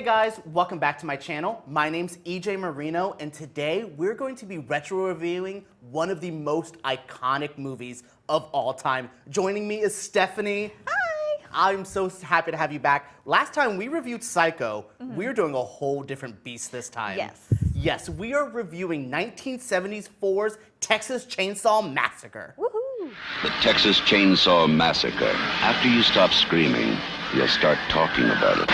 Hey guys, welcome back to my channel. My name's EJ Marino, and today we're going to be retro reviewing one of the most iconic movies of all time. Joining me is Stephanie. Hi! I'm so happy to have you back. Last time we reviewed Psycho, we're doing a whole different beast this time. Yes. Yes, we are reviewing 1974's Texas Chainsaw Massacre. Woohoo! The Texas Chainsaw Massacre. After you stop screaming, you'll start talking about it.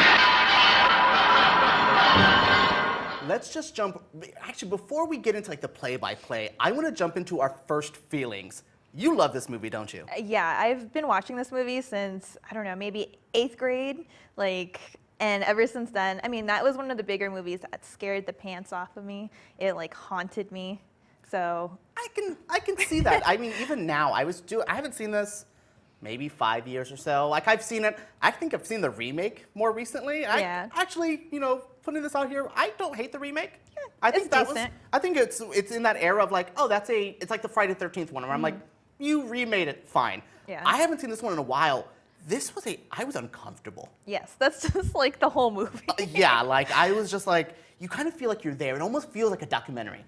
Let's just jump, actually before we get into like the play-by-play, I want to jump into our first feelings. You love this movie, don't you? Yeah, I've been watching this movie since, I don't know, maybe 8th grade, and ever since then, I mean, that was one of the bigger movies that scared the pants off of me. It haunted me, so. I can see that. I mean, even now, I haven't seen this maybe 5 years or so. Like I've seen it, I think I've seen the remake more recently. Yeah. I actually, putting this out here, I don't hate the remake. Yeah, I think it's decent. I think it's in that era of like, oh, it's like the Friday the 13th one where I'm like, you remade it, fine. Yeah. I haven't seen this one in a while. I was uncomfortable. Yes, that's just like the whole movie. Yeah, like I was just like, you kind of feel like you're there. It almost feels like a documentary.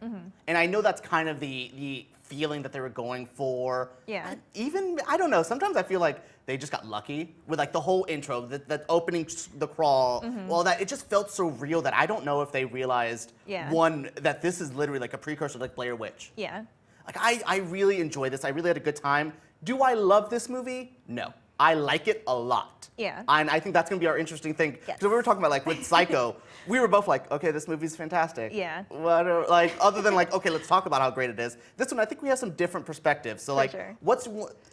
And I know that's kind of the feeling that they were going for. Yeah. And even, I don't know, sometimes I feel like they just got lucky with like the whole intro, that opening, the crawl, all that. It just felt so real that I don't know if they realized, one, that this is literally like a precursor to like Blair Witch. Yeah. Like I really enjoyed this. I really had a good time. Do I love this movie? No. I like it a lot. Yeah. And I think that's gonna be our interesting thing. Yes. Because we were talking about like with Psycho, we were both like, okay, this movie's fantastic. Yeah. What like other than like, okay, let's talk about how great it is. This one, I think we have some different perspectives. So like, sure. what's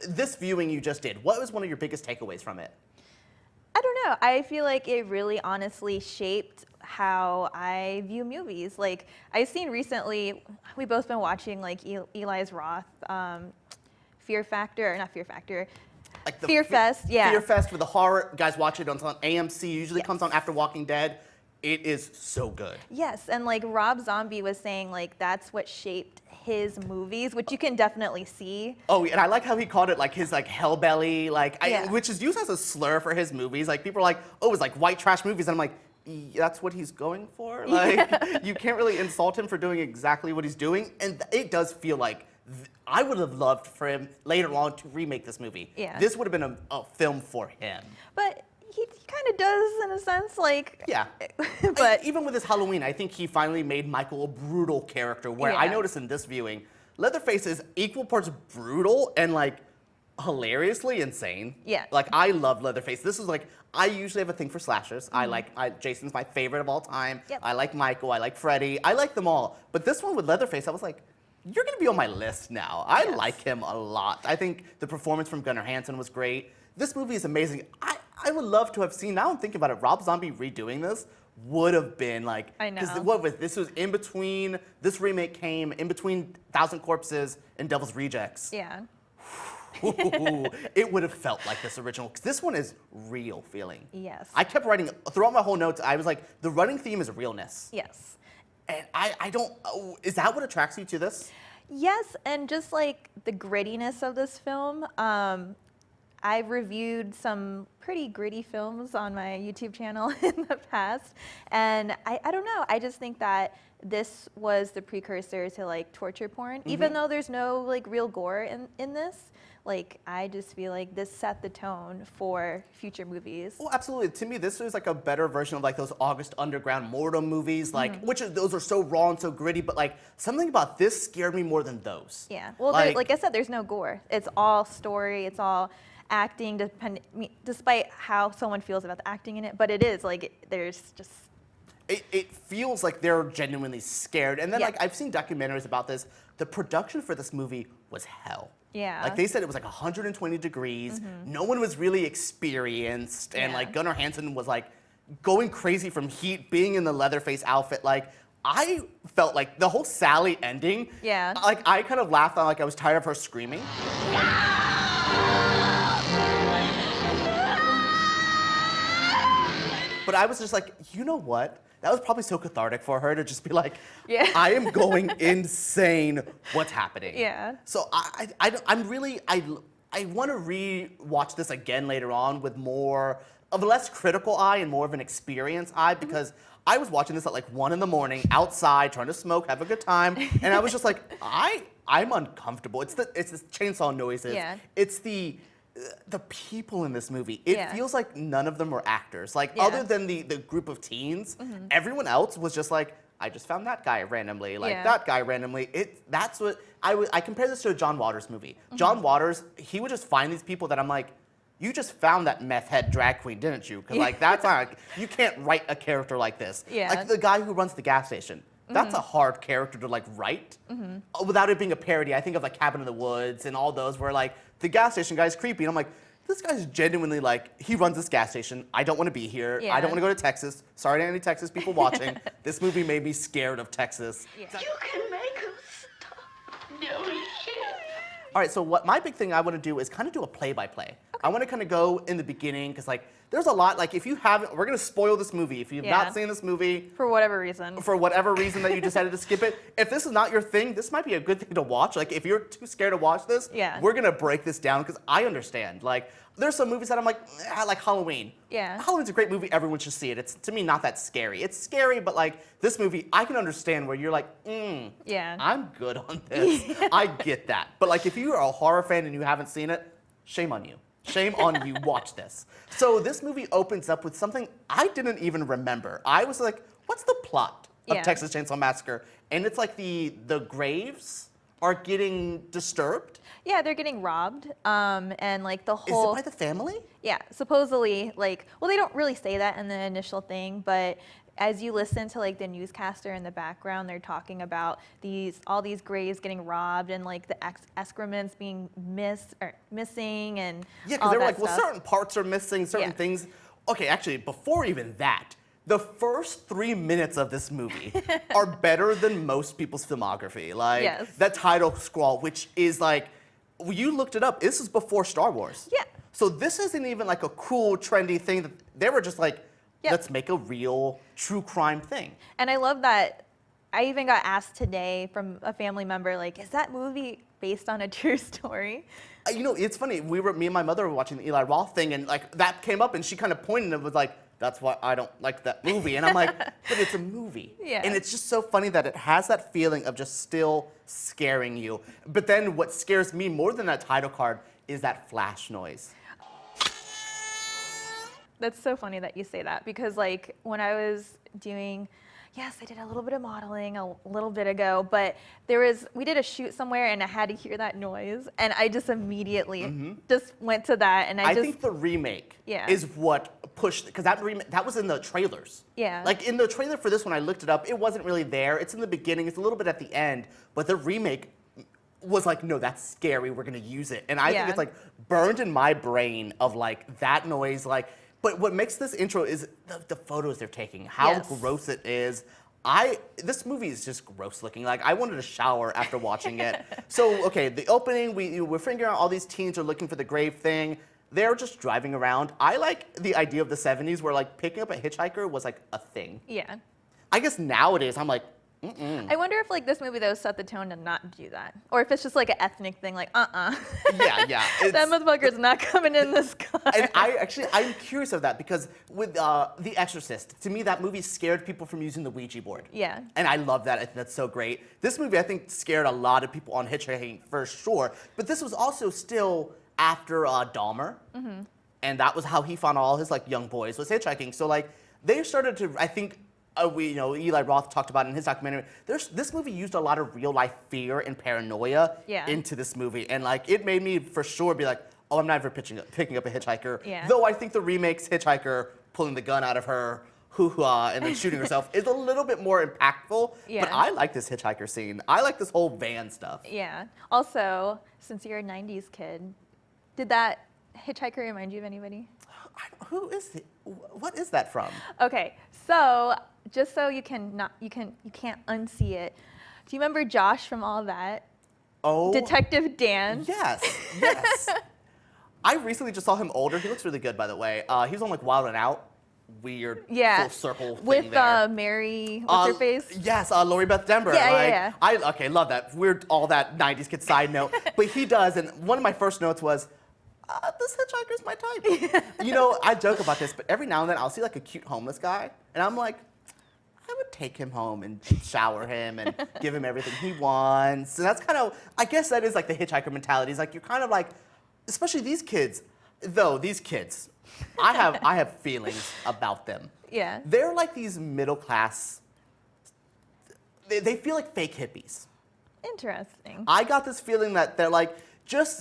this viewing you just did? What was one of your biggest takeaways from it? I don't know. I feel like it really honestly shaped how I view movies. Like I've seen recently, we've both been watching like Eli's Roth, Fear Factor. Like the Fear Fest, yeah. Fear Fest with the horror. Guys, watch it on AMC. Usually comes on after Walking Dead. It is so good. Yes, and like Rob Zombie was saying, like that's what shaped his movies, which you can definitely see. Oh, and I like how he called it like his like hellbelly, Yeah. which is used as a slur for his movies. Like people are like, oh, it's like white trash movies, and I'm like, that's what he's going for. Like you can't really insult him for doing exactly what he's doing, and it does feel like. I would have loved for him later on to remake this movie. Yeah. This would have been a film for him. But he kind of does in a sense, like. Yeah. But even with his Halloween, I think he finally made Michael a brutal character. Where I noticed in this viewing, Leatherface is equal parts brutal and like hilariously insane. Yeah. Like I love Leatherface. This is like I usually have a thing for slashers. Jason's my favorite of all time. Yep. I like Michael. I like Freddy. I like them all. But this one with Leatherface, I was like, you're gonna be on my list now. I like him a lot. I think the performance from Gunnar Hansen was great. This movie is amazing. I would love to have seen, now I'm thinking about it, Rob Zombie redoing this would have been like, I know. Because this was in between, this remake came in between Thousand Corpses and Devil's Rejects. yeah. It would have felt like this original, because this one is real feeling. Yes. I kept writing, throughout my whole notes, I was like, the running theme is realness. Yes. And I don't, is that what attracts you to this? Yes, and just like the grittiness of this film. I've reviewed some pretty gritty films on my YouTube channel in the past, and I don't know. I just think that this was the precursor to like torture porn, even though there's no like real gore in this. Like I just feel like this set the tone for future movies. Well, absolutely. To me, this is like a better version of like those August Underground Mortem movies, like those are so raw and so gritty. But like something about this scared me more than those. Yeah. Well, like I said, there's no gore. It's all story. It's all acting, despite how someone feels about the acting in it. But it is like there's just. It feels like they're genuinely scared. And then like I've seen documentaries about this. The production for this movie was hell. Yeah. Like they said it was like 120 degrees. No one was really experienced. And like Gunnar Hansen was like going crazy from heat, being in the Leatherface outfit. Like I felt like the whole Sally ending. Yeah. Like I kind of laughed on like I was tired of her screaming. But I was just like, you know what? That was probably so cathartic for her to just be like, I am going insane. What's happening? Yeah. So I want to re-watch this again later on with more of a less critical eye and more of an experience eye because I was watching this at like 1 in the morning outside trying to smoke, have a good time, and I was just like, I'm uncomfortable. It's the chainsaw noises. Yeah. It's the people in this movie. It feels like none of them were actors. Like other than the group of teens, everyone else was just like, I just found that guy randomly, like that guy randomly. That's what I compare this to a John Waters movie. John Waters, he would just find these people that I'm like, you just found that meth head drag queen, didn't you? Because like that's not, you can't write a character like this. Yeah. Like the guy who runs the gas station. That's a hard character to like write without it being a parody. I think of like Cabin in the Woods and all those where like the gas station guy's creepy. And I'm like, this guy's genuinely like, he runs this gas station. I don't want to be here. I don't want to go to Texas. Sorry to any Texas people watching. This movie made me scared of Texas. You can make us stop doing shit. All right, so what my big thing I want to do is kind of do a play-by-play. I want to kind of go in the beginning because like there's a lot, like if you haven't, we're going to spoil this movie. If you've not seen this movie. For whatever reason. For whatever reason that you decided to skip it. If this is not your thing, this might be a good thing to watch. Like if you're too scared to watch this, we're going to break this down because I understand. Like there's some movies that I'm like Halloween. Yeah. Halloween's a great movie. Everyone should see it. It's, to me, not that scary. It's scary, but like this movie, I can understand where you're like, I'm good on this. I get that. But like if you are a horror fan and you haven't seen it, shame on you. Shame on you, watch this. So this movie opens up with something I didn't even remember. I was like, what's the plot of Texas Chainsaw Massacre? And it's like the graves are getting disturbed. Yeah, they're getting robbed, and like the whole. Is it by the family? Yeah, supposedly, like, well, they don't really say that in the initial thing, but as you listen to like the newscaster in the background, they're talking about all these graves getting robbed and like the excrements being missing and yeah, all because they were that like, stuff. well, certain parts are missing, certain things. Okay, actually, before even that, the first 3 minutes of this movie are better than most people's filmography. Like that title scroll, which is like, you looked it up. This is before Star Wars. Yeah. So this isn't even like a cool, trendy thing. That they were just like, let's make a real true crime thing. And I love that. I even got asked today from a family member, like, is that movie based on a true story? You know, it's funny. Me and my mother were watching the Eli Roth thing, and like that came up, and she kind of pointed and was like, "That's why I don't like that movie." And I'm like, "But it's a movie." Yeah. And it's just so funny that it has that feeling of just still scaring you. But then what scares me more than that title card is that flash noise. That's so funny that you say that because like when I was doing, I did a little bit of modeling a little bit ago, but we did a shoot somewhere and I had to hear that noise and I just immediately just went to that and I think the remake is what pushed, because that was in the trailers. Yeah. Like in the trailer for this one, I looked it up, it wasn't really there. It's in the beginning, it's a little bit at the end, but the remake was like, no, that's scary, we're gonna use it. And I think it's like burned in my brain of like that noise, like, but what makes this intro is the photos they're taking, how gross it is. This movie is just gross looking. Like I wanted to shower after watching it. So okay, the opening, we're figuring out all these teens are looking for the grave thing. They're just driving around. I like the idea of the 70s where like picking up a hitchhiker was like a thing. Yeah. I guess nowadays I'm like, I wonder if like this movie though set the tone to not do that, or if it's just like an ethnic thing, like Yeah. that motherfucker's not coming in this car. And I'm curious of that because with The Exorcist, to me that movie scared people from using the Ouija board. Yeah. And I love that. I think that's so great. This movie I think scared a lot of people on hitchhiking for sure. But this was also still after Dahmer, and that was how he found all his like young boys was hitchhiking. So like they started to, I think. Eli Roth talked about in his documentary. This movie used a lot of real life fear and paranoia into this movie, and like it made me for sure be like, oh, I'm never picking up a hitchhiker. Yeah. Though I think the remake's hitchhiker pulling the gun out of her hoo-ha and then shooting herself is a little bit more impactful. But I like this hitchhiker scene. I like this whole van stuff. Yeah. Also, since you're a '90s kid, did that hitchhiker remind you of anybody? Who is it? What is that from? Okay, so just so you can't unsee it. Do you remember Josh from All That? Oh, Detective Dan. Yes. I recently just saw him older. He looks really good, by the way. He was on like Wild 'N Out. Weird full circle thing with there. Mary, what's her face? Yes, Lori Beth Denver. Yeah. Okay, love that. Weird, all that 90s kid side note. But he does, and one of my first notes was, this hitchhiker's my type. You know, I joke about this, but every now and then I'll see like a cute homeless guy, and I'm like, I would take him home and shower him and give him everything he wants. And that's kind of, I guess that is like the hitchhiker mentality. It's like you're kind of like, especially these kids, I have feelings about them. Yeah. They're like these middle class, they feel like fake hippies. Interesting. I got this feeling that they're like,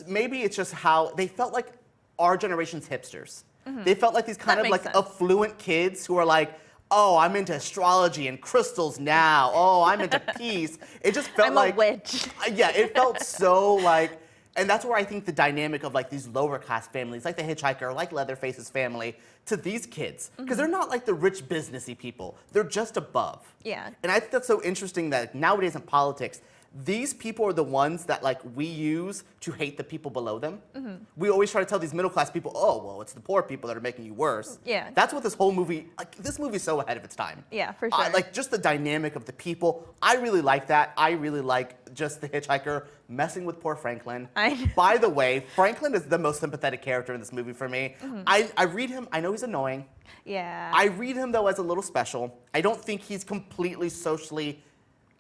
maybe it's just how they felt like our generation's hipsters. They felt like these kind That of makes like sense. affluent kids who are like, oh, I'm into astrology and crystals now. Oh, I'm into peace. It just felt I'm like a witch. Yeah, it felt so like, and that's where I think the dynamic of like these lower class families, like the hitchhiker, like Leatherface's family, to these kids, because they're not like the rich businessy people. They're just above. Yeah. And I think that's so interesting that nowadays in politics, these people are the ones that like we use to hate the people below them. We always try to tell these middle class people, oh, well, it's the poor people that are making you worse. Yeah. That's what this whole movie, like this movie's so ahead of its time. Yeah, for sure. Like just the dynamic of the people. I really like that. I really like just the hitchhiker messing with poor Franklin. By the way, Franklin is the most sympathetic character in this movie for me. I read him, I know he's annoying. Yeah. I read him though as a little special. I don't think he's completely socially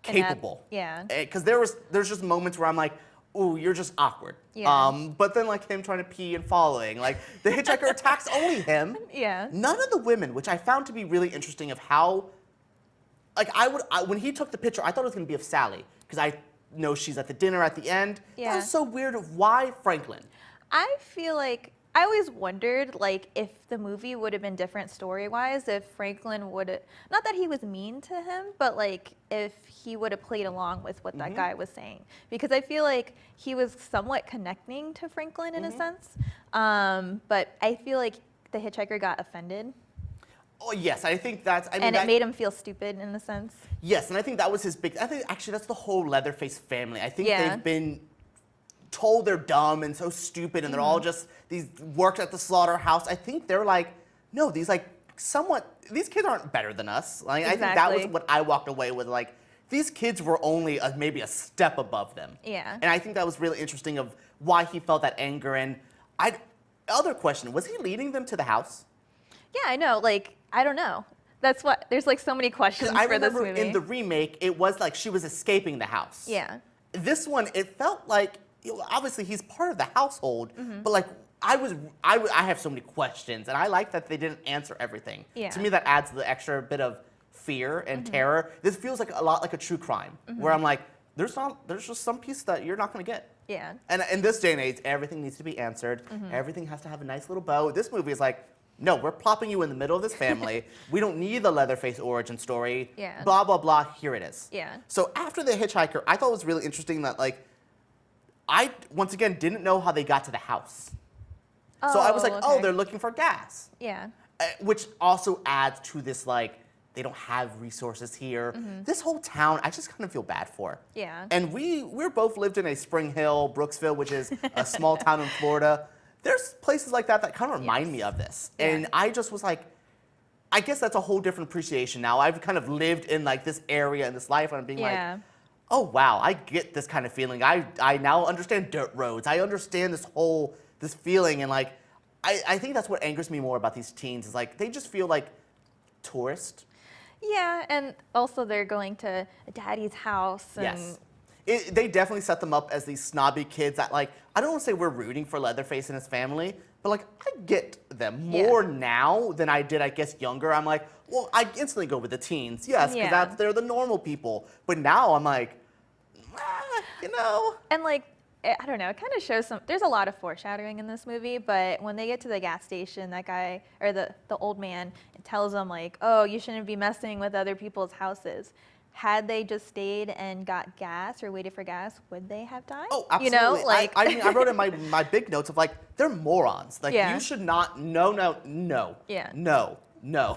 capable. Yeah. Because there's just moments where I'm like, ooh, you're just awkward. Yeah. But then like him trying to pee and following, like the hitchhiker attacks only him. Yeah. None of the women, which I found to be really interesting of how, like when he took the picture, I thought it was gonna be of Sally because I know she's at the dinner at the end. Yeah. That was so weird. Why Franklin? I feel like I always wondered, like, if the movie would have been different story-wise, if Franklin would have, not that he was mean to him, but like if he would have played along with what that guy was saying, because I feel like he was somewhat connecting to Franklin in a sense, but I feel like the hitchhiker got offended. Oh yes, I think that's. I mean, And it made him feel stupid in a sense. Yes, and I think that was his big. I think actually that's the whole Leatherface family. I think Yeah. they've been told they're dumb and so stupid, and they're all just these worked at the slaughterhouse. I think they're like, no, these like somewhat. These kids aren't better than us. Like I think that was Exactly. what I walked away with. Like these kids were only maybe a step above them. Yeah. And I think that was really interesting of why he felt that anger. And other question, was he leading them to the house? Yeah, I know. Like, I don't know. That's what. There's like so many questions I for this remember movie. in the remake, it was like she was escaping the house. Yeah. This one, it felt like, obviously he's part of the household, but like I have so many questions, and I like that they didn't answer everything. Yeah. To me, that adds the extra bit of fear and terror. This feels like a lot like a true crime, where I'm like, there's just some piece that you're not gonna get. Yeah. And in this day and age, everything needs to be answered. Everything has to have a nice little bow. This movie is like, no, we're plopping you in the middle of this family. We don't need the Leatherface origin story. Yeah. Blah, blah, blah. Here it is. Yeah. So after the hitchhiker, I thought it was really interesting that, like, I, once again, didn't know how they got to the house. So I was like, oh, okay. they're looking for gas. Yeah. Which also adds to this, like, they don't have resources here. This whole town, I just kind of feel bad for. Yeah. And we're both lived in a Spring Hill, Brooksville, which is a small town in Florida. There's places like that that kind of remind me of this. Yeah. And I just was like, I guess that's a whole different appreciation now. I've kind of lived in like this area and this life, and I'm being Yeah. like, oh wow, I get this kind of feeling. I now understand dirt roads. I understand this feeling, and like I think that's what angers me more about these teens is like they just feel like tourists. Yeah, and also they're going to a daddy's house. And Yes. They definitely set them up as these snobby kids that, like, I don't want to say we're rooting for Leatherface and his family, but, like, I get them more now than I did, I guess, younger. I'm like, well, I instantly go with the teens, yes, because Yeah. they're the normal people. But now I'm like, you know. And like, I don't know, it kind of shows there's a lot of foreshadowing in this movie, but when they get to the gas station, that guy, or the old man, tells them like, oh, you shouldn't be messing with other people's houses. Had they just stayed and got gas or waited for gas, would they have died? Oh, absolutely. You know, like I mean, I wrote in my big notes of like, they're morons. Like, Yeah. you should not, no. Yeah. No.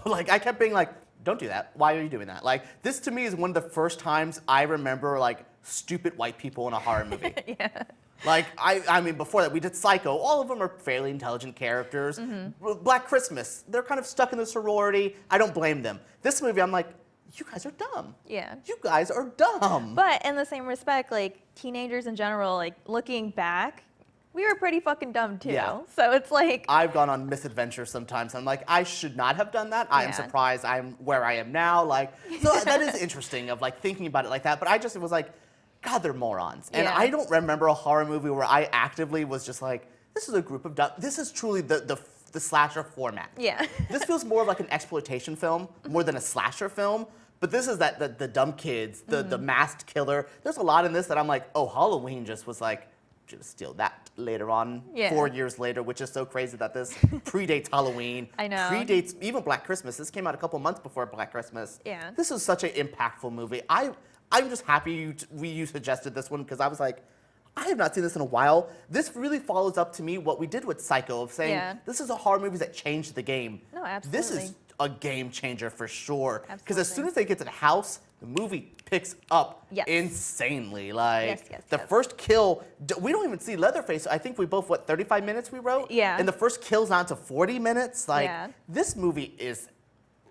Like, I kept being like, don't do that. Why are you doing that? Like, this to me is one of the first times I remember like stupid white people in a horror movie. yeah. Like, I mean, before that, we did Psycho. All of them are fairly intelligent characters. Black Christmas, they're kind of stuck in the sorority. I don't blame them. This movie, I'm like, you guys are dumb. Yeah. You guys are dumb. But in the same respect, like teenagers in general, like looking back, we were pretty fucking dumb too. Yeah. So it's like, I've gone on misadventures sometimes. I'm like, I should not have done that. I am Yeah. surprised I'm where I am now. Like, so that is interesting of like thinking about it like that. But I just was like, God, they're morons. And Yeah. I don't remember a horror movie where I actively was just like, this is a group of dumb. This is truly the slasher format. yeah. This feels more of like an exploitation film more than a slasher film. But this is that the dumb kids, the masked killer. There's a lot in this that I'm like, oh, Halloween just was like, just steal that later on, Yeah. 4 years later, which is so crazy that this predates Halloween. I know. Predates even Black Christmas. This came out a couple months before Black Christmas. Yeah. This was such an impactful movie. I'm just happy you suggested this one because I was like, I have not seen this in a while. This really follows up to me what we did with Psycho of saying, Yeah. this is a horror movie that changed the game. No, This absolutely. is a game changer for sure. Because as Absolutely. soon as they get to the house, the movie picks up Yes. insanely. Like Yes, yes, the yes. first kill, we don't even see Leatherface. I think we both 35 minutes we wrote. Yeah. And the first kill's on to 40 minutes. Like Yeah. this movie is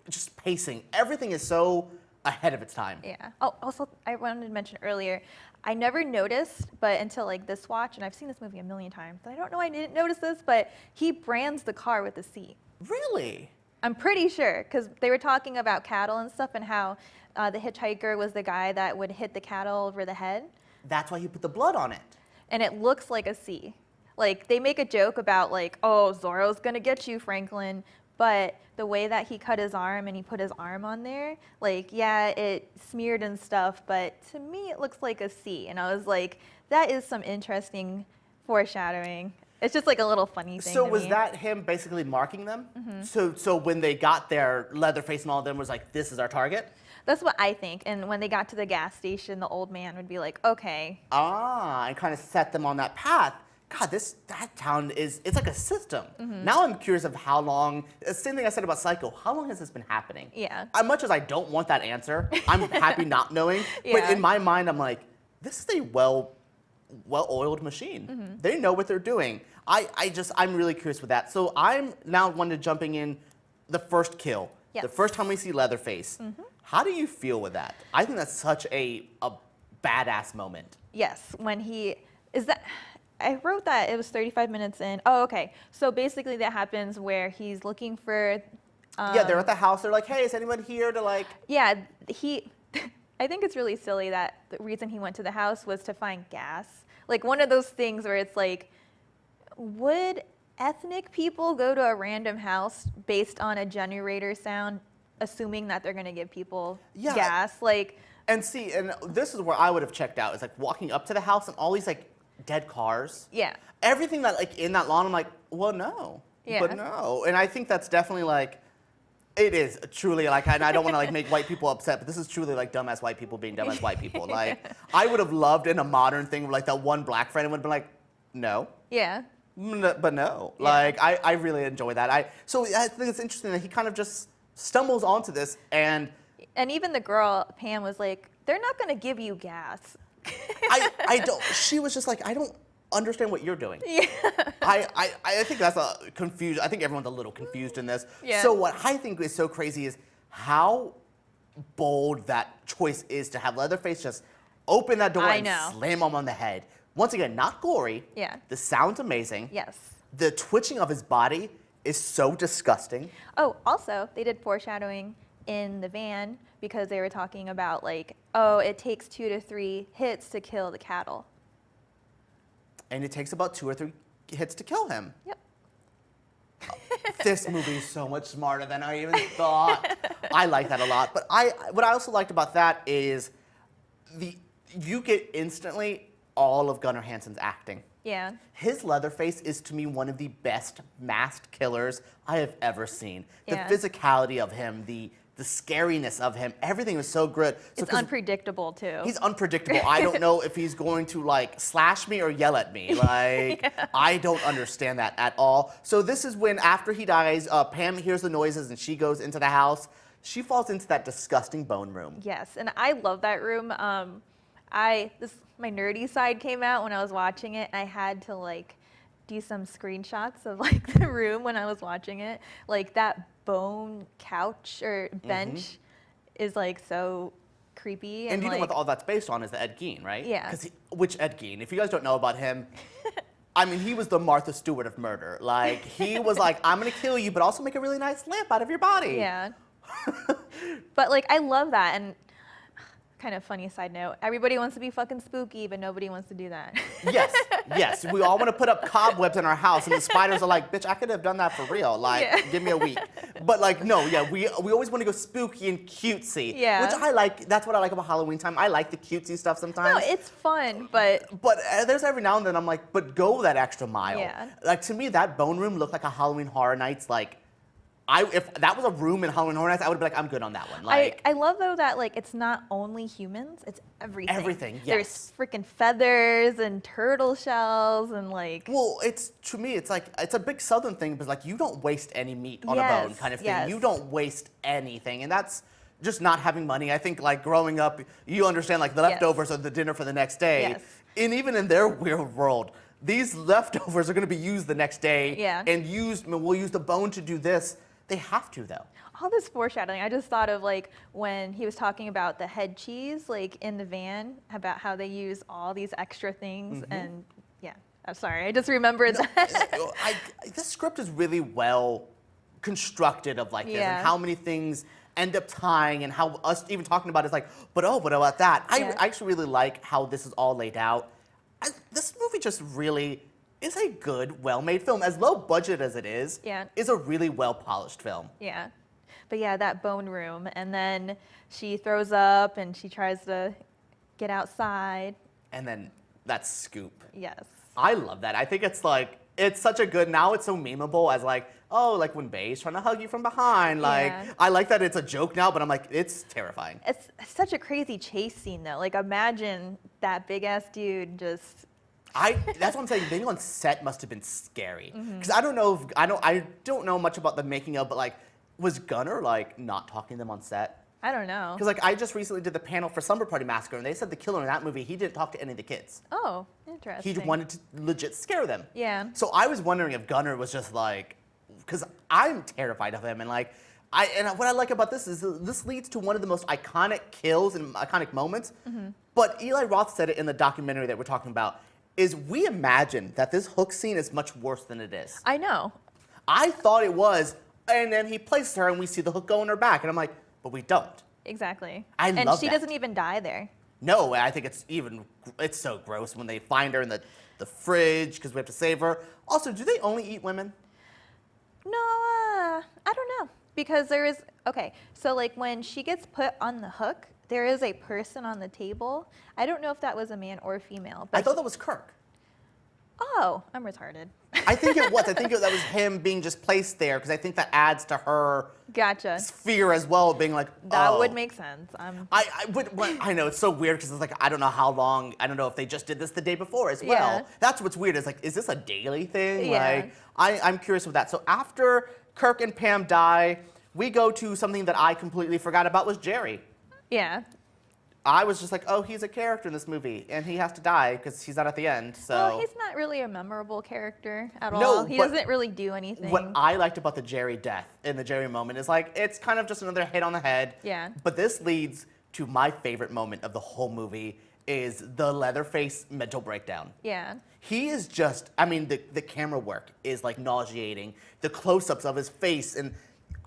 just pacing. Everything is so ahead of its time. Yeah. Oh, also, I wanted to mention earlier, I never noticed, but until like this watch, and I've seen this movie a million times, but I don't know I didn't notice this, but he brands the car with a C. Really? I'm pretty sure, because they were talking about cattle and stuff and how the hitchhiker was the guy that would hit the cattle over the head, That's why he put the blood on it. and it looks like a C. Like, they make a joke about like, oh, Zorro's gonna get you, Franklin, but the way that he cut his arm and he put his arm on there, like, yeah, it smeared and stuff, but to me it looks like a C. And I was like, that is some interesting foreshadowing. It's just like a little funny thing. So to was me. that him basically marking them? So when they got there, Leatherface and all of them was like, this is our target? That's what I think. And when they got to the gas station, the old man would be like, okay. And kind of set them on that path. God, that town it's like a system. Now I'm curious of how long, same thing I said about Psycho, how long has this been happening? Yeah. As much as I don't want that answer, I'm happy not knowing. But Yeah. in my mind, I'm like, this is a well-oiled machine. They know what they're doing. I'm really curious with that. So I'm now wanting to jumping in the first kill. Yes. The first time we see Leatherface. How do you feel with that? I think that's such a badass moment. Yes, when he is that. I wrote that it was 35 minutes in. Oh, okay. So basically, that happens where he's looking for. Yeah, they're at the house. They're like, hey, is anyone here to like... Yeah, he. I think it's really silly that the reason he went to the house was to find gas. Like one of those things where it's like, would ethnic people go to a random house based on a generator sound, assuming that they're going to give people Yeah. gas? Like, And see, and this is where I would have checked out. It's like walking up to the house and all these like dead cars. yeah. Everything that like in that lawn, I'm like, well, no. Yeah. But no. And I think that's definitely like, it is truly like, and I don't want to like make white people upset, but this is truly like dumbass white people being dumbass white people. Like, I would have loved in a modern thing where like that one black friend would have been like, no. Yeah. But no. Yeah. Like, I really enjoy that. So I think it's interesting that he kind of just stumbles onto this and And even the girl, Pam, was like, they're not going to give you gas. I don't. She was just like, I don't understand what you're doing. Yeah. I think that's a confusion. I think everyone's a little confused in this. Yeah. So what I think is so crazy is how bold that choice is to have Leatherface just open that door I and know. slam him on the head. Once again, not gory. Yeah. The sound's amazing. Yes. The twitching of his body is so disgusting. Oh, also, they did foreshadowing in the van because they were talking about like, oh, it takes 2 to 3 hits to kill the cattle. And it takes about 2 or 3 hits to kill him. Yep. This movie is so much smarter than I even thought. I like that a lot. But what I also liked about that is you get instantly all of Gunnar Hansen's acting. Yeah. His Leatherface is to me one of the best masked killers I have ever seen. Yeah. The physicality of him, the scariness of him, everything was so good. So It's 'cause unpredictable too. He's unpredictable. I don't know if he's going to like slash me or yell at me. Like, I don't understand that at all. So this is when after he dies, Pam hears the noises and she goes into the house. She falls into that disgusting bone room. Yes, and I love that room. My nerdy side came out when I was watching it. I had to like do some screenshots of like the room when I was watching it. Like that bone couch or bench is like so creepy. And you know like, what all that's based on is the Ed Gein, right? Yeah. Which Ed Gein? If you guys don't know about him, I mean, he was the Martha Stewart of murder. Like, he was like, I'm gonna kill you, but also make a really nice lamp out of your body. Yeah. But like, I love that. And kind of funny side note, everybody wants to be fucking spooky, but nobody wants to do that. Yes. We all want to put up cobwebs in our house, and the spiders are like, bitch, I could have done that for real. Like, Yeah. give me a week. But like, no, yeah, we always want to go spooky and cutesy. Yeah. Which I like. That's what I like about Halloween time. I like the cutesy stuff sometimes. No, it's fun, but But there's every now and then I'm like, but go that extra mile. Yeah. Like, to me, that bone room looked like a Halloween Horror Nights. Like, if that was a room in Halloween Horror Nights, I would be like, I'm good on that one. Like, I love though that like it's not only humans, it's everything. Everything, yes. There's freaking feathers and turtle shells and like. well, to me, it's like, it's a big Southern thing, but like, you don't waste any meat on a bone Yes, kind of thing. yes. You don't waste anything. And that's just not having money. I think, like, growing up, you understand, like, the Yes. leftovers are the dinner for the next day. Yes. And even in their weird world, these leftovers are going to be used the next day. Yeah. And we'll use the bone to do this. They have to, though. All this foreshadowing, I just thought of like when he was talking about the head cheese, like in the van, about how they use all these extra things, and yeah, I'm sorry, I just remembered that. This script is really well constructed of like this, Yeah. and how many things end up tying, and how us even talking about it is like, but what about that? Yeah. I actually really like how this is all laid out. This movie just really is a good, well-made film. As low budget as it is a really well-polished film. Yeah, but yeah, that bone room, and then she throws up and she tries to get outside. And then that scoop. Yes. I love that. I think it's like, it's such a good, now it's so memeable as like, oh, like when Bay's trying to hug you from behind. Like, Yeah. I like that it's a joke now, but I'm like, it's terrifying. It's such a crazy chase scene though. Like imagine that big ass dude just. That's what I'm saying. Being on set must have been scary. Mm-hmm. Because I don't know much about the making of, but like, was Gunnar like not talking to them on set? I don't know. Because like, I just recently did the panel for Slumber Party Massacre, and they said the killer in that movie, he didn't talk to any of the kids. Oh, interesting. He wanted to legit scare them. Yeah. So I was wondering if Gunnar was just like, because I'm terrified of him, and like, what I like about this is this leads to one of the most iconic kills and iconic moments. But Eli Roth said it in the documentary that we're talking about. Is we imagine that this hook scene is much worse than it is. I know. I thought it was, and then he places her, and we see the hook go in her back, and I'm like, but we don't. Exactly. I and love she that. doesn't even die there. No, I think it's so gross when they find her in the fridge because we have to save her. Also, do they only eat women? No, I don't know. Because there is, okay, so like when she gets put on the hook, there is a person on the table. I don't know if that was a man or a female. But I thought that was Kirk. Oh, I'm retarded. I think it was. I think that was him being just placed there because I think that adds to her Gotcha. fear as well, being like, That oh. would make sense. I know it's so weird because it's like I don't know how long. I don't know if they just did this the day before as well. Yeah. That's what's weird. Is like, is this a daily thing? Yeah. Like, I'm curious with that. So after Kirk and Pam die, we go to something that I completely forgot about was Jerry. Yeah. I was just like, oh, he's a character in this movie, and he has to die because he's not at the end. So. Well, he's not really a memorable character at No, all. He but doesn't really do anything. What I liked about the Jerry death and the Jerry moment is like, it's kind of just another hit on the head. Yeah. But this leads to my favorite moment of the whole movie is the Leatherface mental breakdown. Yeah. He is just, I mean, the camera work is like nauseating. The close-ups of his face, and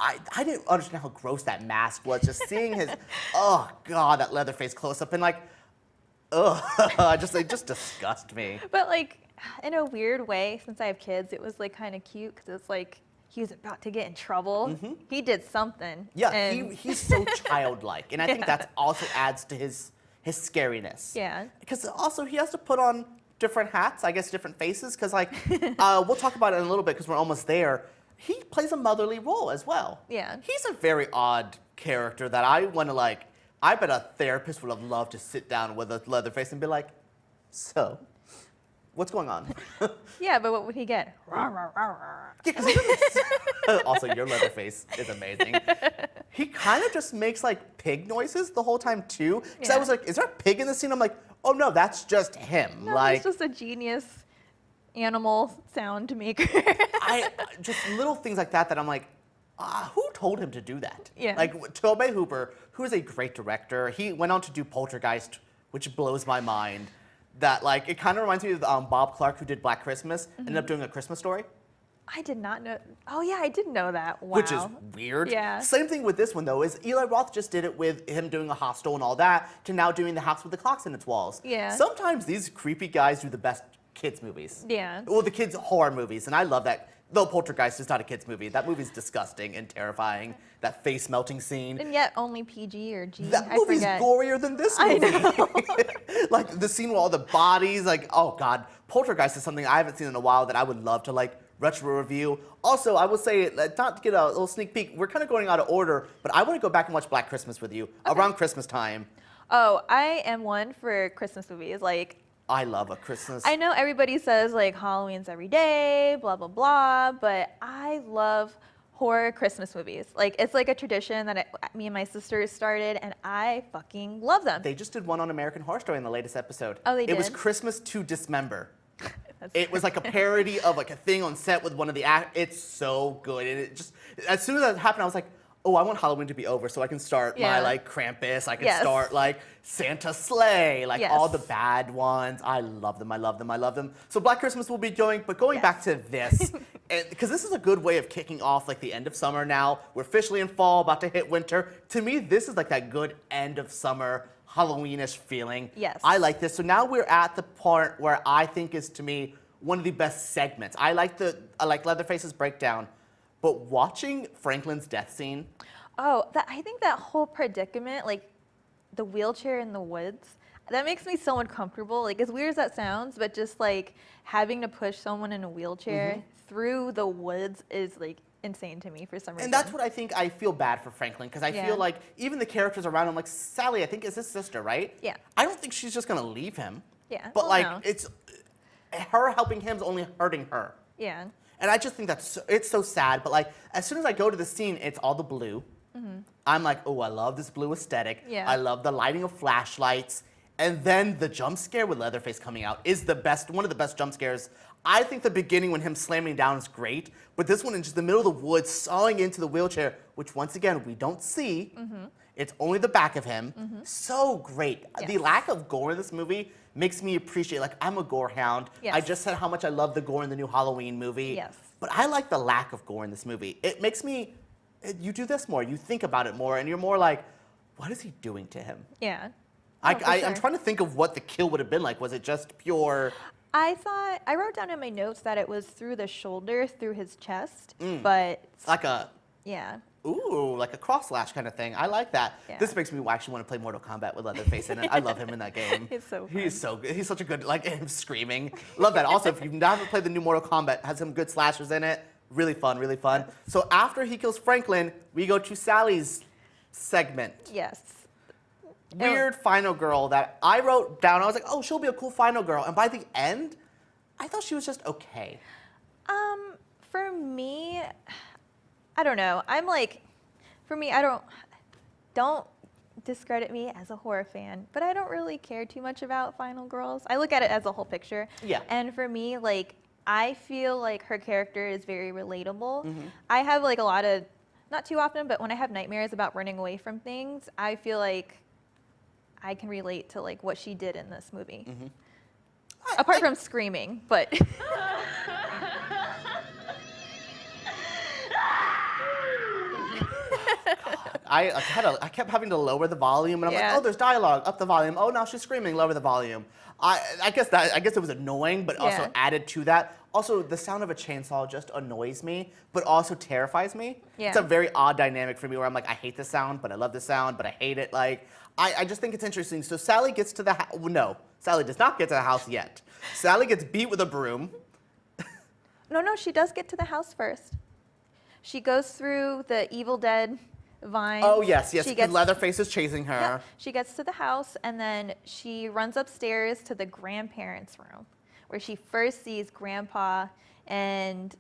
I didn't understand how gross that mask was. Just seeing his, oh God, that Leatherface close-up, and like, ugh, it just disgusts me. But like, in a weird way, since I have kids, it was like kind of cute because it's like he was about to get in trouble. He did something. Yeah, and he's so childlike, and I think that also adds to his scariness. Yeah. Because also he has to put on different hats, I guess different faces, because like, we'll talk about it in a little bit because we're almost there. He plays a motherly role as well. Yeah. He's a very odd character that I want to like, I bet a therapist would have loved to sit down with a Leatherface and be like, so, what's going on? Yeah, but what would he get? Yeah, 'cause also, your Leatherface is amazing. He kind of just makes like pig noises the whole time too. Because I Yeah. was like, is there a pig in the scene? I'm like, oh no, that's just him. No, like, he's just a genius animal sound maker. just little things like that I'm like, who told him to do that? Yeah. Like Tobe Hooper, who is a great director, he went on to do Poltergeist, which blows my mind. that like it kind of reminds me of Bob Clark, who did Black Christmas, ended up doing A Christmas Story. I did not know. Oh yeah, I did know that. Wow. Which is weird. Yeah. Same thing with this one though, is Eli Roth just did it with him doing a hostel and all that, to now doing The House with the Clocks in its walls. Yeah. Sometimes these creepy guys do the best kids movies. Yeah. Well, the kids horror movies, and I love that. Though Poltergeist is not a kids movie. That movie's disgusting and terrifying. That face melting scene. And yet only PG or G. That I movie's forget. gorier than this I movie. know. Like the scene with all the bodies, like, oh God. Poltergeist is something I haven't seen in a while that I would love to like retro review. Also, I will say, not to get a little sneak peek, we're kind of going out of order, but I want to go back and watch Black Christmas with you around Christmas time. Oh, I am one for Christmas movies. Like, I love a Christmas. I know everybody says like Halloween's every day, blah blah blah, but I love horror Christmas movies. Like it's like a tradition that me and my sisters started, and I fucking love them. They just did one on American Horror Story in the latest episode. Oh, they It was did? Christmas to Dismember. That's It was like a parody of like a thing on set with one of the It's so good. And it just, as soon as that happened, I was like, oh, I want Halloween to be over so I can start my Yeah. like Krampus. I can Yes. start like Santa Sleigh, like Yes. all the bad ones. I love them. I love them. I love them. So Black Christmas will be going, but going Yes. back to this, because this is a good way of kicking off like the end of summer now. We're officially in fall, about to hit winter. To me, this is like that good end of summer Halloweenish feeling. Yes. I like this. So now we're at the part where I think is to me one of the best segments. I like Leatherface's breakdown, but watching Franklin's death scene. Oh, I think that whole predicament, like the wheelchair in the woods, that makes me so uncomfortable. Like as weird as that sounds, but just like having to push someone in a wheelchair through the woods is like insane to me for some reason. And that's what I think. I feel bad for Franklin because I Yeah. feel like even the characters around him, like Sally, I think is his sister, right? Yeah. I don't think she's just gonna leave him. Yeah. But Well, like no. it's her helping him is only hurting her. Yeah. And I just think it's so sad. But like as soon as I go to the scene, it's all the blue. I'm like, oh, I love this blue aesthetic. Yeah. I love the lighting of flashlights. And then the jump scare with Leatherface coming out is one of the best jump scares. I think the beginning when him slamming down is great, but this one in just the middle of the woods, sawing into the wheelchair, which once again we don't see. It's only the back of him. So great. The Yes. lack of gore in this movie makes me appreciate. Like I'm a gore hound. Yes. I just said how much I love the gore in the new Halloween movie. Yes. But I like the lack of gore in this movie. It makes me. You do this more. You think about it more, and you're more like, what is he doing to him? Yeah. I'm Oh, for sure. trying to think of what the kill would have been like. Was it just pure? I wrote down in my notes that it was through the shoulder, through his chest, but Like a yeah. like a cross slash kind of thing. I like that. Yeah. This makes me actually want to play Mortal Kombat with Leatherface in it. I love him in that game. He's so He's so good. He's such a good like him screaming. Love that. Also, if you've never played the new Mortal Kombat, has some good slashers in it. Really fun, really fun. So after he kills Franklin, we go to Sally's segment. Yes. Weird final girl that I wrote down. I was like, oh, she'll be a cool final girl. And by the end, I thought she was just okay. For me, I don't know. I'm like, for me, I don't discredit me as a horror fan, but I don't really care too much about final girls. I look at it as a whole picture. Yeah. And for me, like, I feel like her character is very relatable. I have like a lot of, not too often, but when I have nightmares about running away from things, I feel like I can relate to like what she did in this movie. Apart from screaming, but I kept having to lower the volume, and I'm Yeah. like, oh, there's dialogue, up the volume. Oh, now she's screaming, lower the volume. I guess it was annoying, but also Yeah. added to that. Also, the sound of a chainsaw just annoys me, but also terrifies me. Yeah. It's a very odd dynamic for me where I'm like, I hate this sound, but I love the sound, but I hate it. Like, I just think it's interesting. So Sally gets to the house. No, Sally does not get to the house yet. Sally gets beat with a broom. no, she does get to the house first. She goes through the Evil Dead vine. Oh, yes, She because gets, Leatherface is chasing her. Yep. She gets to the house, and then she runs upstairs to the grandparents' room, where she first sees Grandpa and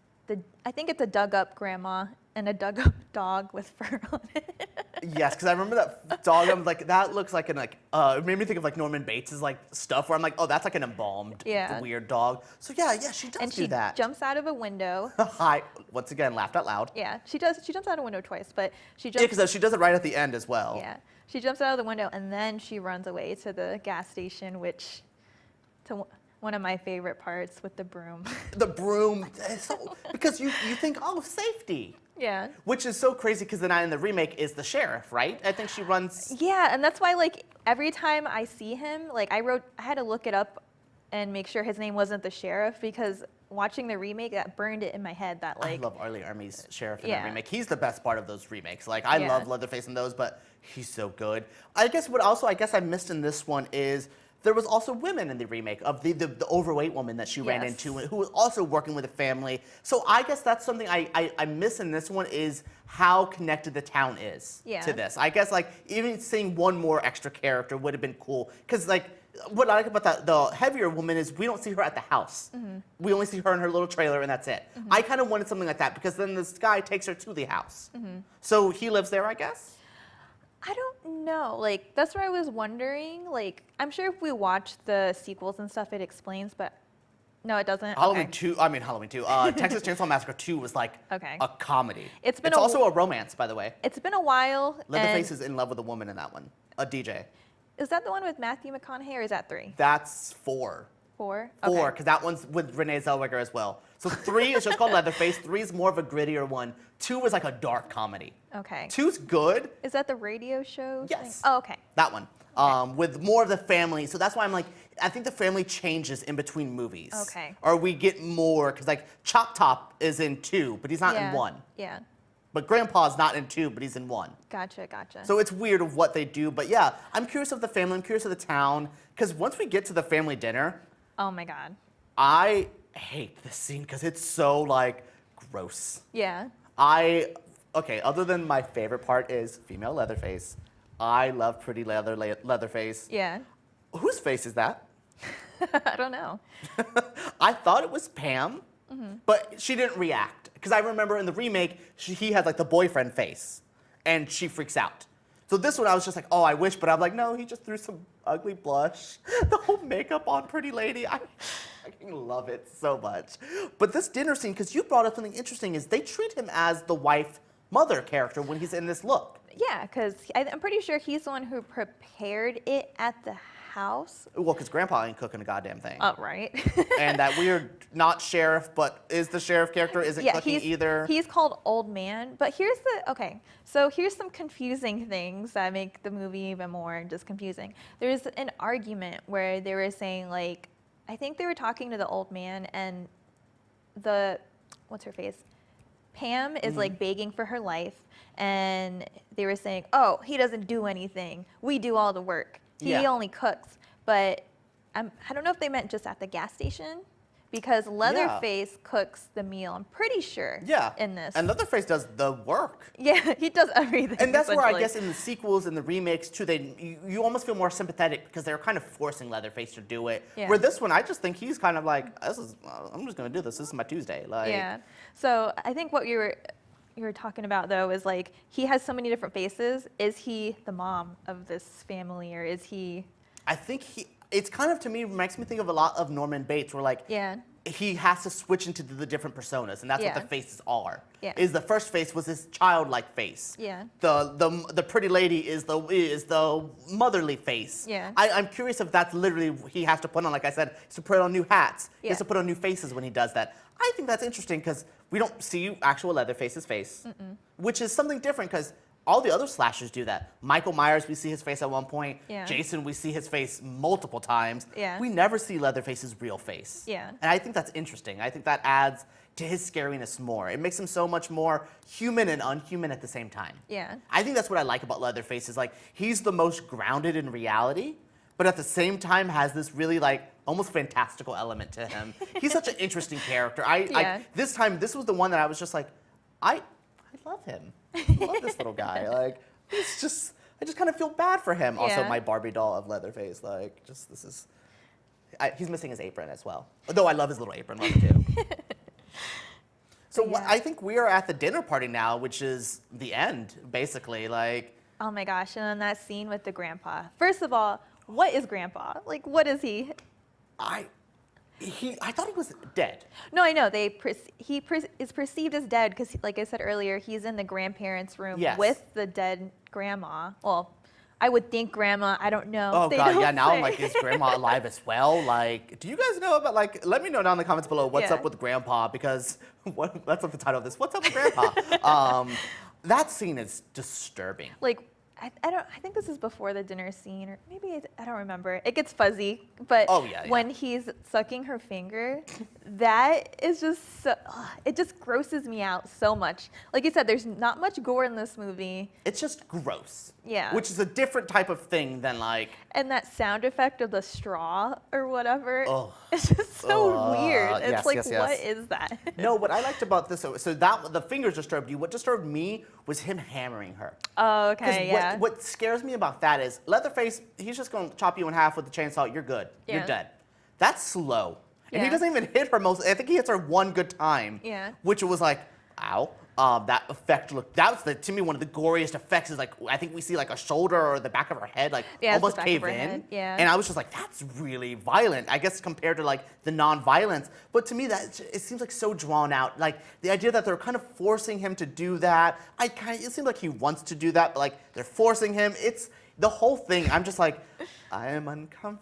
I think it's a dug-up grandma and a dug-up dog with fur on it. Yes, because I remember that dog. I'm like, that looks like it made me think of like Norman Bates' like stuff where I'm like, oh, that's like an embalmed Yeah. weird dog. So yeah, she does And do she that. jumps out of a window. I once again laughed out loud. Yeah, she does. She jumps out of a window twice, but she Yeah, jumps. because she does it right at the end as well. Yeah, she jumps out of the window and then she runs away to the gas station, which to one of my favorite parts with the broom. The broom, because you think, oh, safety. Yeah. Which is so crazy because the guy in the remake is the sheriff, right? I think she runs. Yeah, and that's why like every time I see him, like I had to look it up and make sure his name wasn't the sheriff because watching the remake, that burned it in my head that like. I love Arlie Army's sheriff in Yeah. that remake. He's the best part of those remakes. Like I Yeah. love Leatherface in those, but he's so good. I guess what also I guess I missed in this one is there was also women in the remake of the overweight woman that she ran Yes. into who was also working with a family. So I guess that's something I miss in this one is how connected the town is Yeah. to this. I guess like even seeing one more extra character would have been cool because like what I like about the heavier woman is we don't see her at the house. We only see her in her little trailer and that's it. I kind of wanted something like that because then this guy takes her to the house. So he lives there, I guess? I don't know. Like, that's where I was wondering. Like, I'm sure if we watch the sequels and stuff, it explains, but no, it doesn't. Halloween Okay. 2, Texas Chainsaw Massacre 2 was like Okay. a comedy. It's been also a romance, by the way. It's been a while. Leatherface and is in love with a woman in that one, a DJ. is that the one with Matthew McConaughey or is that 3? That's 4. 4? 4, Okay. because that one's with Renee Zellweger as well. So 3 is just called Leatherface. 3 is more of a grittier one. 2 is like a dark comedy. Okay. 2's good. Is that the radio show? Yes. Thing? Oh, okay. That one. With more of the family. So that's why I'm like, I think the family changes in between movies. Okay. Or we get more, because like Chop Top is in 2, but he's not Yeah. in 1. Yeah. But Grandpa's not in 2, but he's in 1. Gotcha. So it's weird of what they do. But yeah, I'm curious of the family. I'm curious of the town. Because once we get to the family dinner, Oh my God. I hate this scene because it's so like gross. Yeah. Okay, other than my favorite part is female Leatherface. I love pretty Leatherface. Yeah. Whose face is that? I don't know. I thought it was Pam, but she didn't react. Because I remember in the remake, he had like the boyfriend face, and she freaks out. So this one, I was just like, oh, I wish, but I'm like, no, he just threw some ugly blush. The whole makeup on Pretty Lady, I love it so much. But this dinner scene, because you brought up something interesting, is they treat him as the wife-mother character when he's in this look. Yeah, because I'm pretty sure he's the one who prepared it at the house. Well, because Grandpa ain't cooking a goddamn thing. Oh, right. And that weird, not sheriff, but is the sheriff character, isn't cooking either. He's called Old Man. But here's some confusing things that make the movie even more just confusing. There's an argument where they were saying, like, I think they were talking to the old man and what's her face? Pam is like begging for her life. And they were saying, oh, he doesn't do anything. We do all the work. He only cooks. But I don't know if they meant just at the gas station because Leatherface cooks the meal. I'm pretty sure in this. And Leatherface does the work. Yeah, he does everything. And that's where I essentially. guess in the sequels and the remakes too, you almost feel more sympathetic because they're kind of forcing Leatherface to do it. Yeah. Where this one, I just think he's kind of like, I'm just gonna do this. This is my Tuesday. Like, Yeah. So I think what you were talking about though is like he has so many different faces. Is he the mom of this family or is he? I think it's kind of to me makes me think of a lot of Norman Bates, where like he has to switch into the different personas, and that's what the faces are. Yeah. Is the first face was this childlike face. Yeah. The pretty lady is the motherly face. Yeah. I'm curious if that's literally he has to put on, like I said, he has to put on new hats. He has to put on new faces when he does that. I think that's interesting because we don't see actual Leatherface's face, which is something different because all the other slashers do that. Michael Myers, we see his face at one point. Yeah. Jason, we see his face multiple times. Yeah. We never see Leatherface's real face. Yeah. And I think that's interesting. I think that adds to his scariness more. It makes him so much more human and unhuman at the same time. Yeah. I think that's what I like about Leatherface is like he's the most grounded in reality, but at the same time has this really like almost fantastical element to him. He's such an interesting character. This was the one that I was just like, I love him. I love this little guy. Like, I just kind of feel bad for him. Also, my Barbie doll of Leatherface. Like, he's missing his apron as well. Though I love his little apron, love it too. So I think we are at the dinner party now, which is the end, basically. Like, oh my gosh! And then that scene with the grandpa. First of all, what is grandpa? Like, what is he? I thought he was dead. No, I know. He is perceived as dead because, like I said earlier, he's in the grandparents' room with the dead grandma. Well, I would think grandma. I don't know. Oh They God, don't yeah. Now I'm say. like, is Grandma alive as well? Like, do you guys know about like? Let me know down in the comments below what's Yeah. up with Grandpa because that's what the title of this. What's up with Grandpa? That scene is disturbing. Like, I think this is before the dinner scene, or maybe I don't remember. It gets fuzzy, but Oh, yeah. when he's sucking her finger, that is just so, it just grosses me out so much. Like you said, there's not much gore in this movie, It's just gross. Yeah. Which is a different type of thing than like. and that sound effect of the straw or whatever, Ugh. it's just so weird. It's yes, like, yes, yes. what is that? No, what I liked about this, so that the fingers disturbed you. What disturbed me was him hammering her. Oh, Because okay, yeah. what scares me about that is Leatherface, he's just going to chop you in half with the chainsaw. You're good. You're Yeah. dead. That's slow. And he Yeah. doesn't even hit her most. I think he hits her one good time. Yeah. Which was like, ow. That effect looked. That was to me one of the goriest effects. Is like I think we see like a shoulder or the back of her head like Yeah, it's the almost back cave of her in. head, yeah. And I was just like, that's really violent. I guess compared to like the non-violence. But to me, that it seems like so drawn out. Like the idea that they're kind of forcing him to do that. It seems like he wants to do that, but like they're forcing him. It's the whole thing. I'm just like, I am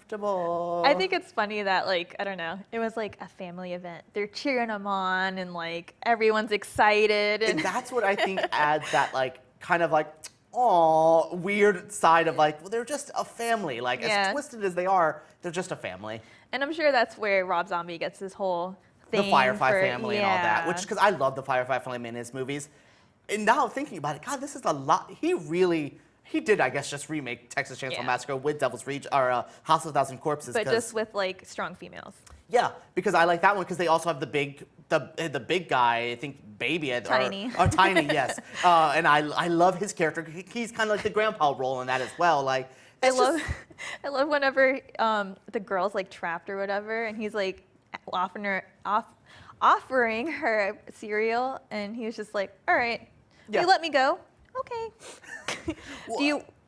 uncomfortable. I think it's funny that, like, I don't know, it was like a family event. They're cheering him on and like everyone's excited. And And that's what I think adds that like kind of like aw weird side of like, well, they're just a family. Like as Yeah. twisted as they are, they're just a family. And I'm sure that's where Rob Zombie gets his whole The thing. Firefly for, family and all that, yeah. which because I love the Firefly family in his movies. And now thinking about it, God, this is a lot. He did, I guess, just remake Texas Chainsaw Yeah. Massacre with Devil's Reach or House of a Thousand Corpses. But 'cause- just with like strong females. yeah, because I like that one because they also have the big guy, I think Baby Tiny. or Tiny, yes. And I love his character. He's kind of like the grandpa role in that as well. Like I it's love, just- I love whenever the girl's like trapped or whatever, and he's like offering her cereal, and he was just like, "All right, Yeah. you let me go, okay."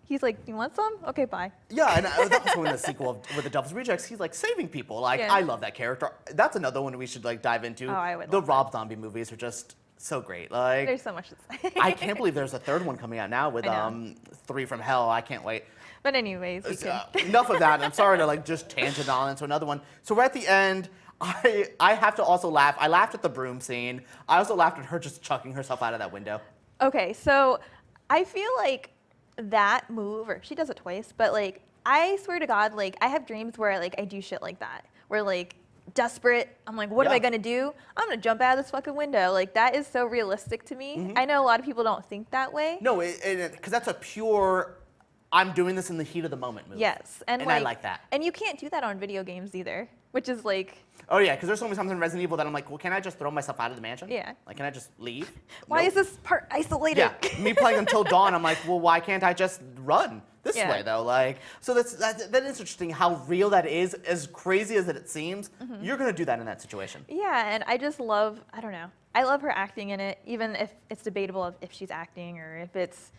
He's like, "You want some? Okay, bye." Yeah, and that was in the sequel with the Devil's Rejects. He's like saving people. Like Yeah. I love that character. That's another one we should like dive into. Oh, I would The love Rob Zombie movies are just so great. Like There's so much to say. I can't believe there's a third one coming out now with I know. 3 from Hell. I can't wait. But anyways, we can. Enough of that. I'm sorry to like just tangent on into another one. So we're at the end. I have to also laugh. I laughed at the broom scene. I also laughed at her just chucking herself out of that window. Okay, so I feel like that move, or she does it twice, but like I swear to God, like I have dreams where like I do shit like that, where like desperate, I'm like, what am Yeah. I gonna do? I'm gonna jump out of this fucking window. Like that is so realistic to me. Mm-hmm. I know a lot of people don't think that way. No, because that's a pure, I'm doing this in the heat of the moment move. Yes, and I like that. And you can't do that on video games either, which is like, Oh yeah, because there's so many times in Resident Evil that I'm like, well, can I just throw myself out of the mansion? Yeah. Like, can I just leave? why Nope. is this part isolated? Yeah, me playing Until Dawn, I'm like, well, why can't I just run this Yeah. way though? Like, so that is interesting how real that is. As crazy as it seems, Mm-hmm. you're gonna do that in that situation. Yeah, and I just love, I don't know, I love her acting in it, even if it's debatable if she's acting or if it's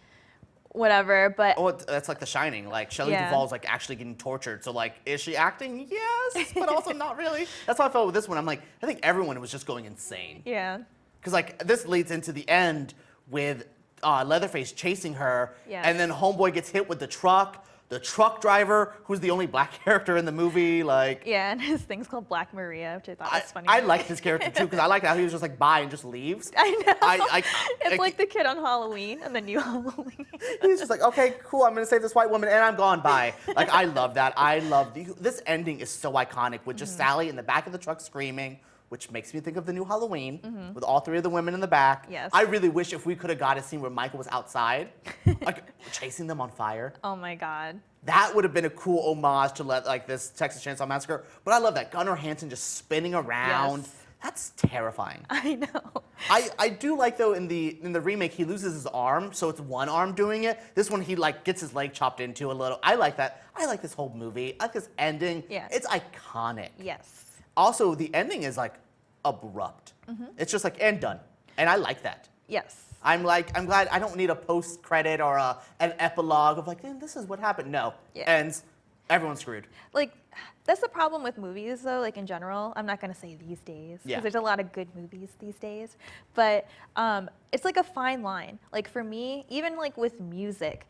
whatever, but Oh, that's like The Shining. Like Shelley Yeah. Duvall's like actually getting tortured. So like, is she acting? Yes, but also not really. That's how I felt with this one. I'm like, I think everyone was just going insane. yeah. Because like this leads into the end with Leatherface chasing her, Yes. and then Homeboy gets hit with the truck. The truck driver, who's the only black character in the movie, like. Yeah, and his thing's called Black Maria, which I thought was funny. I like his character too because I like how he was just like bye and just leaves. I know. It's like like the kid on Halloween and the new Halloween. he's just like, okay, cool, I'm gonna save this white woman and I'm gone. Bye. Like I love that. I love this ending is so iconic with just Sally in the back of the truck screaming, which makes me think of the new Halloween with all 3 of the women in the back. Yes. I really wish if we could have got a scene where Michael was outside, like chasing them on fire. Oh my God. That would have been a cool homage to like this Texas Chainsaw Massacre. But I love that Gunnar Hansen just spinning around. Yes. That's terrifying. I know. I do like though in the remake he loses his arm, so it's one arm doing it. This one he like gets his leg chopped into a little. I like that. I like this whole movie. I like this ending. Yeah. It's iconic. Yes. Also, the ending is like abrupt. It's just like and done, and I like that. Yes. I'm glad I don't need a post credit or an epilogue of like, this is what happened. No, Yeah. ends. Everyone's screwed. Like, that's the problem with movies, though, like in general. I'm not going to say these days, because Yeah. there's a lot of good movies these days. But it's like a fine line. Like, for me, even like with music,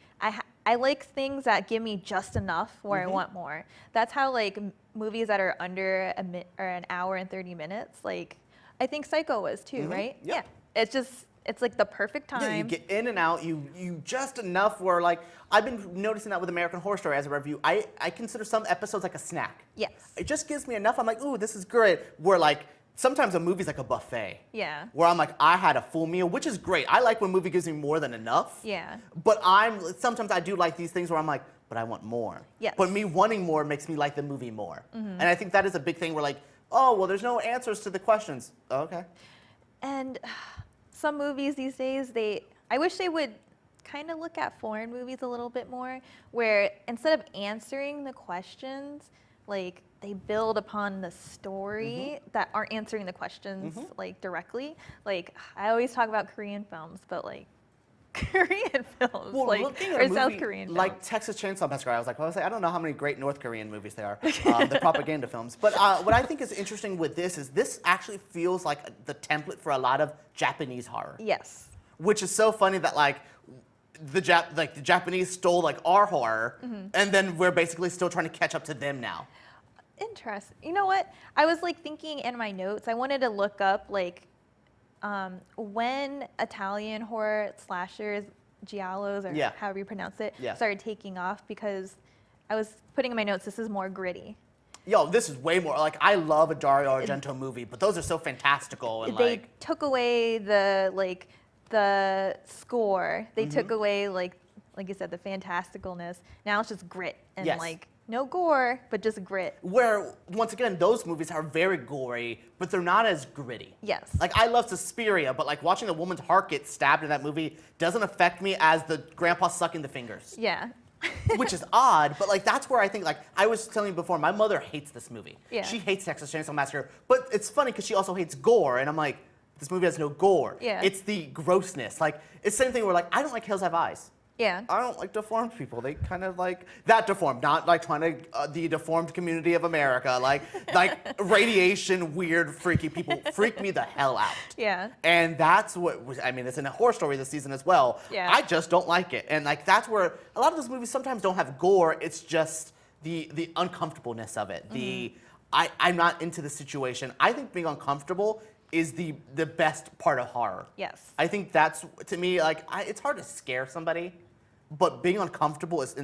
I I like things that give me just enough where I want more. That's how like movies that are under or an hour and 30 minutes, like I think Psycho was too, right? Yep. Yeah. It's like the perfect time. Yeah, you get in and out, you just enough where like, I've been noticing that with American Horror Story as a review. I consider some episodes like a snack. Yes. It just gives me enough, I'm like, ooh, this is great. Where like, sometimes a movie's like a buffet. Yeah. Where I'm like, I had a full meal, which is great. I like when a movie gives me more than enough. Yeah. But sometimes I do like these things where I'm like, but I want more. Yes. But me wanting more makes me like the movie more. And I think that is a big thing where like, oh, well, there's no answers to the questions. Oh, okay. And some movies these days, I wish they would kind of look at foreign movies a little bit more, where instead of answering the questions, like they build upon the story that aren't answering the questions like directly. Like I always talk about Korean films, but like Korean films, Well, like looking at or a movie South Korean films. like Texas Chainsaw Massacre, I was like, well, I don't know how many great North Korean movies there are, the propaganda films. But what I think is interesting with this is this actually feels like the template for a lot of Japanese horror. Yes. Which is so funny that like the Japanese stole like our horror, and then we're basically still trying to catch up to them now. Interesting. You know what? I was like thinking in my notes, I wanted to look up like when Italian horror slashers, giallos, or Yeah. however you pronounce it, Yeah. started taking off, because I was putting in my notes, this is more gritty. Yo, this is way more, like, I love a Dario Argento movie, but those are so fantastical and They like... took away the score. They took away like you said, the fantasticalness. Now it's just grit and Yes. like no gore, but just grit. Where, once again, those movies are very gory, but they're not as gritty. Yes. Like, I love Suspiria, but like watching a woman's heart get stabbed in that movie doesn't affect me as the grandpa sucking the fingers. Yeah. Which is odd, but like that's where I think, like I was telling you before, my mother hates this movie. Yeah. She hates Texas Chainsaw Massacre, but it's funny because she also hates gore, and I'm like, this movie has no gore. Yeah. It's the grossness. Like, it's the same thing where like, I don't like Hills Have Eyes. Yeah. I don't like deformed people. They kind of like that deformed, not like trying to the deformed community of America. Like radiation, weird, freaky people freak me the hell out. Yeah. And that's what I mean. It's in a horror story this season as well. Yeah. I just don't like it, and like that's where a lot of those movies sometimes don't have gore. It's just the uncomfortableness of it. I'm not into the situation. I think being uncomfortable is the best part of horror. Yes. I think that's, to me, like, it's hard to scare somebody, but being uncomfortable is,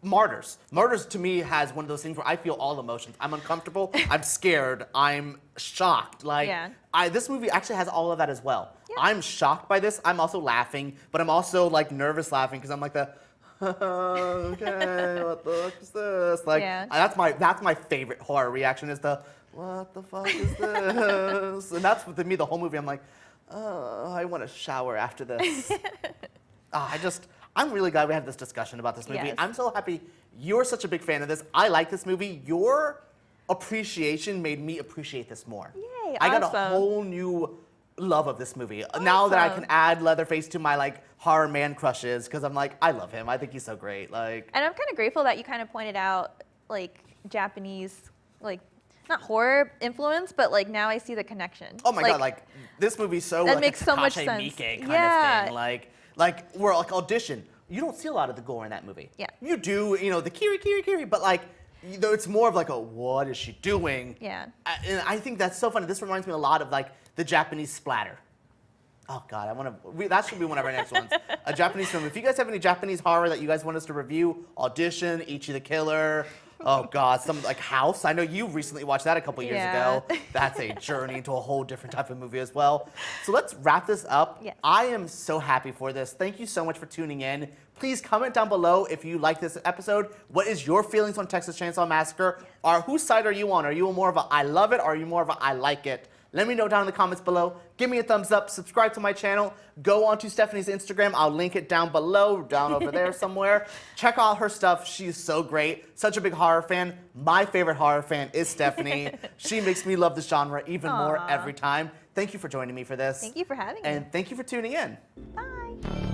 Martyrs. Martyrs, to me, has one of those things where I feel all emotions. I'm uncomfortable, I'm scared, I'm shocked. Like, Yeah. This movie actually has all of that as well. Yeah. I'm shocked by this, I'm also laughing, but I'm also, like, nervous laughing, because I'm like okay, what the fuck is this? Like, Yeah. that's my favorite horror reaction is the, what the fuck is this? And that's, to me, the whole movie, I'm like, oh, I want to shower after this. I'm really glad we had this discussion about this movie. Yes. I'm so happy you're such a big fan of this. I like this movie. Your appreciation made me appreciate this more. Yay, I got a awesome. whole new love of this movie. Now that I can add Leatherface to my like horror man crushes, because I'm like, I love him. I think he's so great. Like, And I'm kind of grateful that you kind of pointed out like Japanese, like not horror influence, but like now I see the connection. oh my god, like this movie's so that like makes a so much Takashi sense. Miike kind Yeah. of thing. Like we're like Audition. You don't see a lot of the gore in that movie. Yeah. You do, the Kiri, but like, it's more of like a what is she doing? Yeah. And I think that's so funny. This reminds me a lot of like the Japanese splatter. Oh god, that should be one of our next ones. A Japanese film. If you guys have any Japanese horror that you guys want us to review, Audition, Ichi the Killer. Oh god, some like House. I know you recently watched that a couple years Yeah. ago. That's a journey into a whole different type of movie as well. So let's wrap this up. Yes. I am so happy for this. Thank you so much for tuning in. Please comment down below if you like this episode. What is your feelings on Texas Chainsaw Massacre? Or whose side are you on? Are you more of a I love it, or are you more of a I like it? Let me know down in the comments below. Give me a thumbs up, subscribe to my channel, go on to Stephanie's Instagram. I'll link it down below, down over there somewhere. Check out her stuff. She's so great. Such a big horror fan. My favorite horror fan is Stephanie. She makes me love this genre even more Aw. every time. Thank you for joining me for this. Thank you for having me. And thank you for tuning in. Bye.